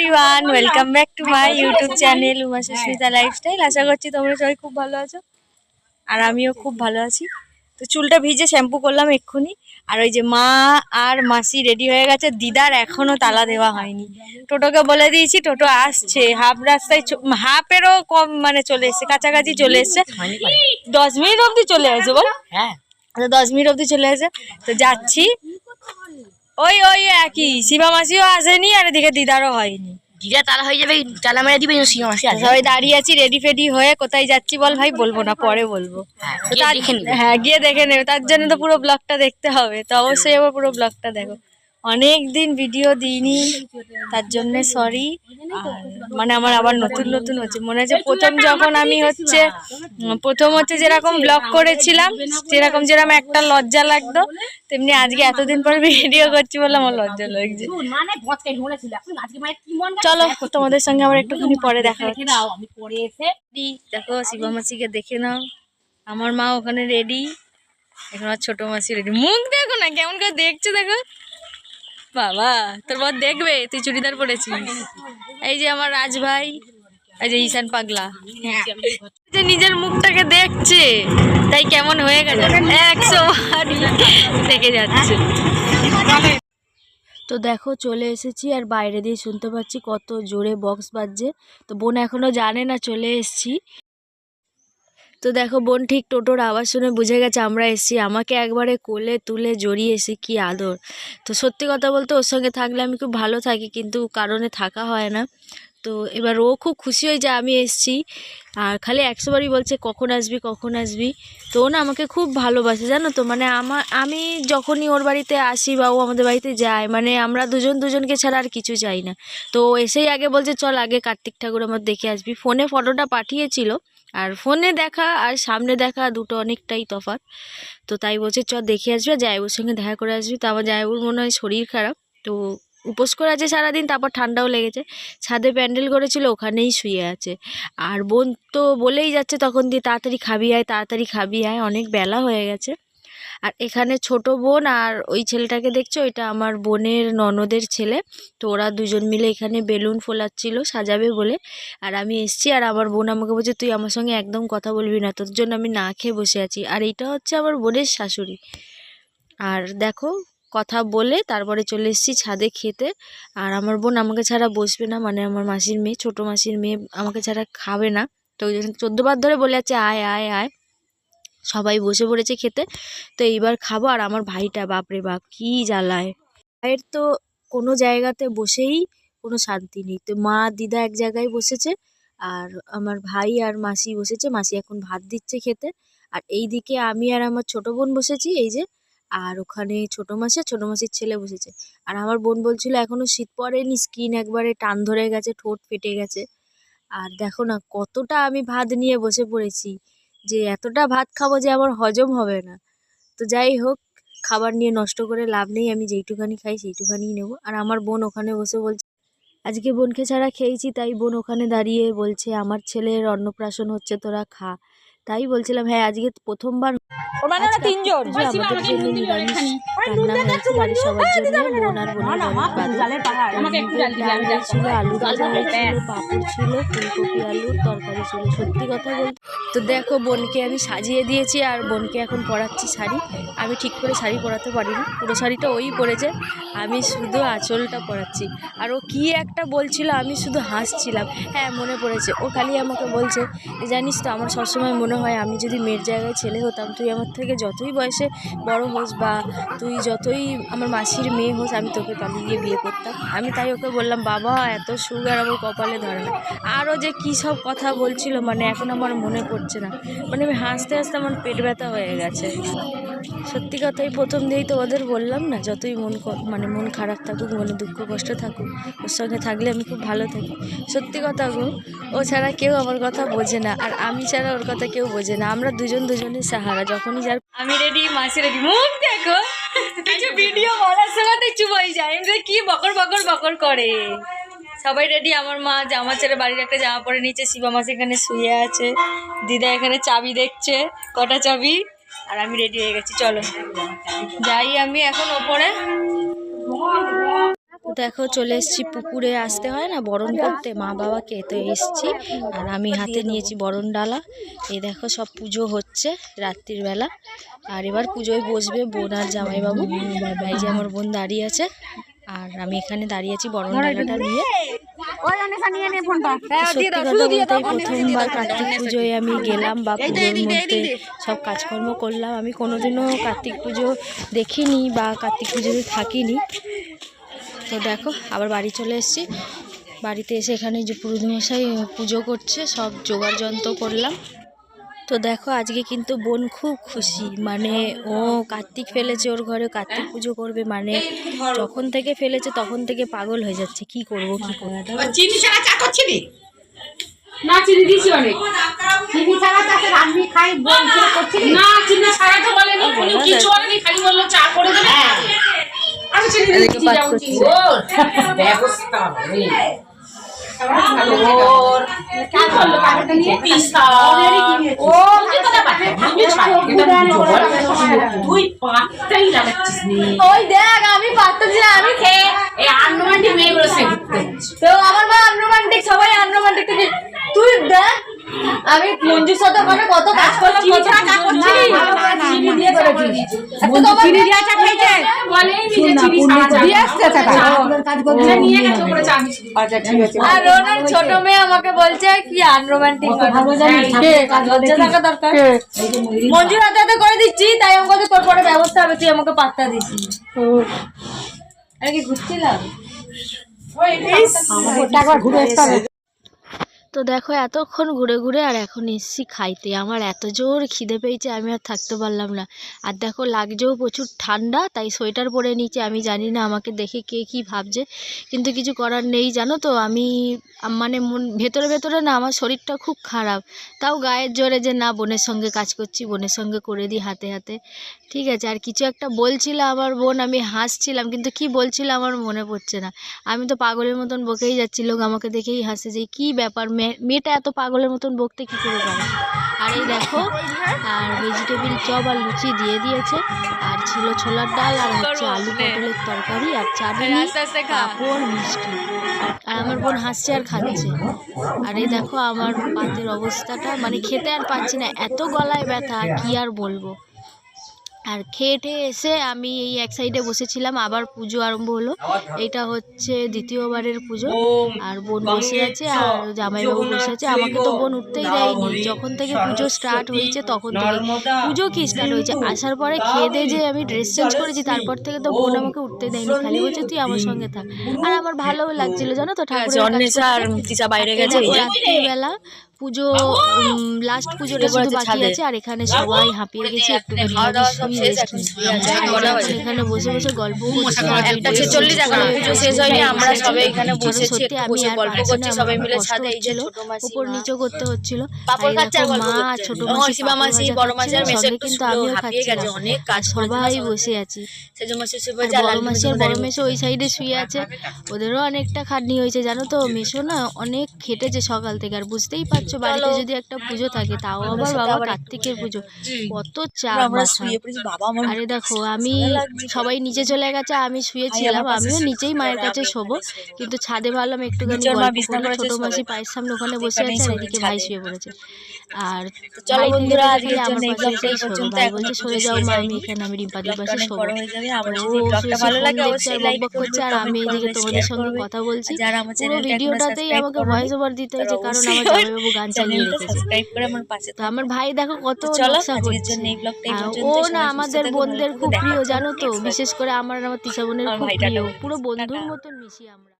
Everyone, welcome back to my YouTube channel Uma Susmita lifestyle. আশা করছি তোমরা সবাই খুব ভালো আছো আর আমিও খুব ভালো আছি। তো চুলটা ভিজে শ্যাম্পু করলাম এক্ষুনি। আর ওই যে মা আর মাসি রেডি হয়ে গেছে, দিদার এখনো তালা দেওয়া হয়নি। টোটোকে বলে দিয়েছি, টোটো আসছে, হাফ রাস্তায় হাফেরও কম মানে চলে এসছে, কাছাকাছি চলে এসছে। 10 মিনিট অবধি চলে আসে বল। হ্যাঁ 10 মিনিট অবধি চলে আসে। তো যাচ্ছি, ওই ওই একই, শিবা মাসিও আসেনি আর এদিকে দিদারও হয়নি। দিদা তালা হয়ে যাবে, তালা মেরে দিবে, শিবা মাসি আসবে। সবাই দাঁড়িয়ে আছি রেডি ফেডি হয়ে। কোথায় যাচ্ছি বল ভাই? বলবো না, পরে বলবো। হ্যাঁ গিয়ে দেখে নেবে, তার জন্য তো পুরো ব্লগটা দেখতে হবে। তো অবশ্যই আবার পুরো ব্লগটা দেখো। অনেক দিন ভিডিও দিইনি, তার জন্য সরি। মানে আমার আবার নতুন নতুন হচ্ছে, মনে হচ্ছে প্রথম যখন আমি প্রথম যেরকম ব্লগ করেছিলাম, যেরকম একটা লজ্জা লাগতো, তেমনি আজকে এতদিন পর ভিডিও করছি বলে আমার লজ্জা লাগছে। চলো তোমাদের সঙ্গে আবার একটুখানি পরে দেখা হচ্ছে। দেখো শিবা মাসিকে দেখে নাও, আমার মা ওখানে রেডি, এখন আর ছোট মাসি রেডি। মুখ দেখো না কেমন করে দেখছে, দেখো। বাবা তোর বর দেখবে তুই চুড়িদার পরেছিস। এই যে আমার রাজ ভাই, এই যে ঈশান পাগলা, যে নিজের মুখটাকে দেখছে তাই কেমন হয়ে গেছে 100 বারই দেখে যাচ্ছে। তো দেখো চলে এসেছি, আর বাইরে দিয়ে শুনতে পাচ্ছি কত জোরে বক্স বাজছে। তো বোন এখনো জানে না চলে এসেছি। তো দেখো বোন ঠিক টোটোর আওয়াজ শুনে বুঝে গেছে আমরা এসেছি। আমাকে একবারে কোলে তুলে জড়িয়ে এসে কি আদর। তো সত্যি কথা বলতে ওর সঙ্গে থাকলে আমি খুব ভালো থাকি, কিন্তু কারণে থাকা হয় না। তো এবার ও খুব খুশি হয়ে যায় আমি এসেছি, আর খালি 100 বারই বলছে কখন আসবি কখন আসবি। তো ও না আমাকে খুব ভালোবাসে জানো তো, মানে আমি যখনই ওর বাড়িতে আসি বা ও আমাদের বাড়িতে যায়, মানে আমরা দুজনকে ছাড়া আর কিছু চাই না। তো এসেই আগে বলছে চল আগে কার্তিক ঠাকুর আমার দেখে আসবি। ফোনে ফটোটা পাঠিয়েছিল, আর ফোনে দেখা আর সামনে দেখা দুটো অনেকটাই তফাৎ। তো তাই বলছে চ দেখে আসবি, আর জায়বুর সঙ্গে দেখা করে আসবি। তো আমার জায়বুর মনে হয় শরীর খারাপ, তো উপোস করে আছে সারাদিন, তারপর ঠান্ডাও লেগেছে। ছাদে প্যান্ডেল করেছিল, ওখানেই শুয়ে আছে। আর বোন তো বলেই যাচ্ছে তখন দিয়ে তাড়াতাড়ি খাবি আয়, তাড়াতাড়ি খাবি আয়, অনেক বেলা হয়ে গেছে। আর এখানে ছোট বোন আর ওই ছেলেটাকে দেখছো, ওইটা আমার বোনের ননদের ছেলে। তো ওরা দুজন মিলে এখানে বেলুন ফোলাচ্ছিল সাজাবে বলে। আর আমি এসছি, আর আমার বোন আমাকে বলছে তুই আমার সঙ্গে একদম কথা বলবি না, তোর জন্য আমি না খেয়ে বসে আছি। আর এইটা হচ্ছে আমার বোনের শাশুড়ি। আর দেখো কথা বলে তারপরে চলে এসেছি ছাদে খেতে। আর আমার বোন আমাকে ছাড়া বসবে না, মানে আমার মাসির মেয়ে, ছোট মাসির মেয়ে আমাকে ছাড়া খাবে না। তো ওই জন্য 14 বার ধরে বলে যাচ্ছে আয় আয় আয়। সবাই বসে পড়েছে খেতে। তো এইবার খাবো। আর আমার ভাইটা বাপরে বাপ কি জ্বালায়। ভাইয়ের তো কোনো জায়গাতে বসেই কোনো শান্তি নেই। তো মা দিদা এক জায়গায় বসেছে, আর আমার ভাই আর মাসি বসেছে, মাসি এখন ভাত দিচ্ছে খেতে। আর এই দিকে আমি আর আমার ছোট বোন বসেছি এই যে, আর ওখানে ছোট মাসি আর ছোট মাসির ছেলে বসেছে। আর আমার বোন বলছিল এখনো শীত পড়েনি, স্কিন একবারে টান ধরে গেছে, ঠোঁট ফেটে গেছে। আর দেখো না কতটা আমি ভাত নিয়ে বসে পড়েছি, যে এতটা ভাত খাবো যে আমার হজম হবে না। তো যাই হোক, খাবার নিয়ে নষ্ট করে লাভ নেই, আমি যেইটুখানি খাই সেইটুখানিই নেবো। আর আমার বোন ওখানে বসে বলছে আজকে বোনকে ছাড়া খেয়েছি, তাই বোন ওখানে দাঁড়িয়ে বলছে আমার ছেলের অন্নপ্রাশন হচ্ছে, তোরা খা। তাই বলছিলাম হ্যাঁ আজকে প্রথমবার আমাদের জন্য নিরামিষ রান্না হয়েছে, বাড়ির সবার জন্য, বোন আর বোনের বাড়ি ছিল, আলু ভাজা হয়েছিল, পাঁপড় ছিল, ফুলকপি আলুর তরকারি ছিল। সত্যি কথা বলতে তো দেখো বোনকে আমি সাজিয়ে দিয়েছি, আর বোনকে এখন পরাচ্ছি শাড়ি। আমি ঠিক করে শাড়ি পরাতে পারি না, পুরো শাড়িটা ওই পরেছে, আমি শুধু আঁচলটা পরাচ্ছি। আর ও কি একটা বলছিল, আমি শুধু হাসছিলাম। হ্যাঁ মনে পড়েছে, ও খালি আমাকে বলছে জানিস তো আমার সবসময় মনে হয় আমি যদি মেয়ের জায়গায় ছেলে হতাম, তুই আমার থেকে যতই বয়সে বড় হোস বা তুই যতই আমার মাসির মেয়ে হোস, আমি তোকে পালিয়ে গিয়ে বিয়ে করতাম। আমি তাই ওকে বললাম বাবা এত সুগার আমার কপালে ধরে না। আরও যে কী সব কথা বলছিল, মানে এখন আমার মনে পড়ছে না, মানে আমি হাসতে হাসতে আমার পেট ব্যথা হয়ে গেছে। সত্যি কথাই প্রথম দিয়েই তোমাদের বললাম না, যতই মন খারাপ থাকুক, মনে দুঃখ কষ্ট থাকুক, ওর সঙ্গে থাকলে আমি খুব ভালো থাকি। সত্যি কথা গো, ও ছাড়া কেউ আমার কথা বোঝে না, আর আমি ছাড়া ওর কথা কেউ বোঝে না। আমরা দুজনের সাহারা। যখনই যার আমি রেডি, মাসি রেডি, মুখ দেখো কিছু ভিডিও বলার সময় চুপ হয়ে যায়, এমনি কি বকর বকর বকর করে। সবাই রেডি, আমার মা জামা ছেড়ে বাড়ির একটা জামা পরে নিচে, শিবা মাসি এখানে শুয়ে আছে, দিদা এখানে চাবি দেখছে কটা চাবি। আর আমি রেডি হয়ে গেছি, চলো যাই আমি এখন ওপরে। দেখো চলে এসেছি পুকুরে, আসতে হয় না বরণ করতে মা বাবাকে, তো এসছি। আর আমি হাতে নিয়েছি বরণ ডালা। এই দেখো সব পুজো হচ্ছে রাত্রির বেলা। আর এবার পুজোয় বসবে বোন আর জামাইবাবু। এই যে আমার বোন দাঁড়িয়ে আছে, আর আমি এখানে দাঁড়িয়ে আছি বরণ ডালাটা নিয়ে। সত্যি কথা বলতে এই প্রথমবার কার্তিক পুজোয় আমি গেলাম বা পুজোর মধ্যে সব কাজকর্ম করলাম। আমি কোনোদিনও কার্তিক পুজো দেখিনি বা কার্তিক পুজোতে থাকিনি। তো দেখো আবার বাড়ি চলে এসেছি। বাড়িতে এসে এখানে যে পুরোহিতমশাই পুজো করছে, সব জোগাড় যন্ত্র করলাম। তো দেখো আজকে কিন্তু বোন খুব খুশি, মানে ও কার্তিক ফেলেছে ওর ঘরে, কার্তিক পুজো করবে, মানে যখন থেকে ফেলেছে তখন থেকে পাগল হয়ে যাচ্ছে কি করব কি করবো। চিনি ছাড়া চা করছিলি? না চিনি দিছি অনেক। চিনি ছাড়া চাতে রান্নি খাই বল করছিলি? না চিনি ছাড়া তো বলেনি, কোনো কিছু বলেনি, খালি বললো চা করে দেবে। আমি চিনি দিছি যাও চিনি। ও ব্যবস্থা নেই। ওর কি করলো পাটাটা নিয়ে পিসা ও কি কথা পারে আমি ছাড় এটা তুই পাটটাই লাগাচ্ছিস নি। ওই দেখ আমি পাত্তা দিলাম, আমি খেয়ে এই আনরোমান্টিক মেয়েগুলো সে ঘুরতে তো আমার মা আনরোমান্টিক, সবাই আনরোমান্টিক। তুই দেখ আমি মঞ্জুর সাথে ওখানে কত কাজ করলাম, কত কাজ করছিলি। চিনি দিয়ে করেছিস বন্ধু চিনি দিয়া চা খাইছে বলেই নিজে চিনি ছাড়া চা দিয়ে আসছে টাকা কাজ করতে নিয়ে গেছে করে চা। আচ্ছা ঠিক আছে। আর রোনার ছোট মেয়ে আমাকে বলছে কি আনরোমান্টিক ভালো জানি কাজ লজ্জা থাকা দরকার। মঞ্জুর হাতে হাতে করে দিচ্ছি, তাই আমাকে তোর পরে ব্যবস্থা হবে, তুই আমাকে পাত্তা দিচ্ছি। আরে কি ঘুরছিলাম একবার ঘুরে আসতে হবে। তো দেখো এতক্ষণ ঘুরে ঘুরে আর এখন এসছি খাইতে। আমার এত জোর খিদে পেয়েছে, আমি আর থাকতে পারলাম না। আর দেখো লাগছেও প্রচুর ঠান্ডা, তাই সোয়েটার পরে নিচে। আমি জানি না আমাকে দেখে কে কী ভাবছে, কিন্তু কিছু করার নেই জানো তো। আমি মানে ভেতরে ভেতরে না আমার শরীরটা খুব খারাপ, তাও গায়ের জোরে যে না বোনের সঙ্গে কাজ করছি, বোনের সঙ্গে করে দিই হাতে হাতে, ঠিক আছে। আর কিছু একটা বলছিল আমার বোন, আমি হাসছিলাম, কিন্তু কি বলছিল আমার মনে পড়ছে না। আমি তো পাগলের মতন বকেই যাচ্ছি, লোক আমাকে দেখেই হাসে যে কী ব্যাপার, মেয়েটা এত পাগলের মতন বকতে কী করে পারে। আর এই দেখো আর ভেজিটেবিল চপ আর লুচি দিয়ে দিয়েছে, আর ছিল ছোলার ডাল, আর হচ্ছে আলু পটলের তরকারি, আর চাটনি, পাঁপড়, মিষ্টি। আর আমার বোন হাসছে আর খাচ্ছে। আর এই দেখো আমার পাতের অবস্থাটা, মানে খেতে আর পাচ্ছি না, এত গলায় ব্যথা কি আর বলবো। আর খেয়ে টেয়ে এসে আমি এই এক সাইডে বসেছিলাম, আবার পুজো আরম্ভ হলো। এটা হচ্ছে দ্বিতীয়বারের পুজো। আর বোন বসে আছে আর জামাইবাবু বসে আছে। আমাকে তো বোন উঠতেই দেয়নি, যখন থেকে পুজো স্টার্ট হয়েছে তখন থেকে। পুজো কি স্টার্ট হয়েছে, আসার পরে খেয়ে দিয়ে যে আমি ড্রেস চেঞ্জ করেছি, তারপর থেকে তো বোন আমাকে উঠতে দেয়নি, খালি বলছে তুই আমার সঙ্গে থাক। আর আমার ভালোও লাগছিল জানো তো, ঠাকুরের বাইরে গেছে রাত্রিবেলা পুজো, লাস্ট পুজোটা শুধু বাকি আছে। আর এখানে সবাই হাঁপিয়ে গেছে, একটুখানি এখানে বসে বসে গল্প করছি। একটা 46 টাকা পুজো শেষ হয়নি, আমরা সবাই এখানে বসেছি, একটু বসে গল্প করছি সবাই মিলে ছাদে। এই যে ছোট মাসি উপর নিচে করতে হচ্ছিল, পাপড় খাচ্ছে আর গল্প মা করছে। ছোট শিবা মাসি বড় মাসি আর মেসে কিন্তু আমিও হাঁপিয়ে গেছে, খাচ্ছি, অনেক কাজ করে সবাই বসে আছি। সেজন্য মাসি আর শিবা বড় মাসি আর বড় মেসো ওই সাইডে শুয়ে আছে, ওদেরও অনেকটা খাটনি হয়েছে জানো তো। মেসো না অনেক খেটেছে সকাল থেকে, আর বুঝতেই পারছো বাড়িতে যদি একটা পুজো থাকে, তাও আবার বাবা কার্তিকের পুজো, কত চাপ মাথা। আরে দেখো আমি সবাই নিচে চলে গেছে, আমি শুয়েছিলাম, আমিও নিচেই মায়ের কাছে শোবো, কিন্তু ছাদে ভাবলাম একটুখানি গল্প করি। ছোট মাসি পায়ের সামনে ওখানে বসে আছে, আর এদিকে ভাই শুয়ে পড়েছে। আর চলো বন্ধুরা আজকের আমার জন্য এই পাশে ব্লগটা এই শোবে, পর্যন্ত। ভাই এখন বলছে সরে যাও মা, আমি এখানে আমি রিম্পাদির পাশে শোবো। বড় হয়ে যাবে। আমার ও যদি এই ব্লগটা ভালো লাগে দেখছে অবশ্যই আর লাইক বকবক করছে, আর আমি এদিকে তোমাদের সঙ্গে কথা বলছি। যারা আমার পুরো চ্যানেলটা এখনো ভিডিওটাতেই সাবস্ক্রাইব আমাকে করোনি, ভয়েস ওভার দিতে হয়েছে, কারণ আমার জামাইবাবু গান চালিয়ে রেখেছে। সাবস্ক্রাইব করে আমার পাশে তো আমার ভাই দেখো কত চলো নকশা আজকের করছে। জন্য এই ব্লগটা এই আর পর্যন্ত। ও সবাই না সুস্থ আমাদের থেকো, বোনদের ভালো থেকো, খুব দেখা প্রিয় হচ্ছে জানো তো, next vlog। বিশেষ করে আমার আর আমার তিশা বোনের আমার খুব ভাই টাটা প্রিয়, বলছে। পুরো বন্ধুর টাটা। মতন মিশি আমরা।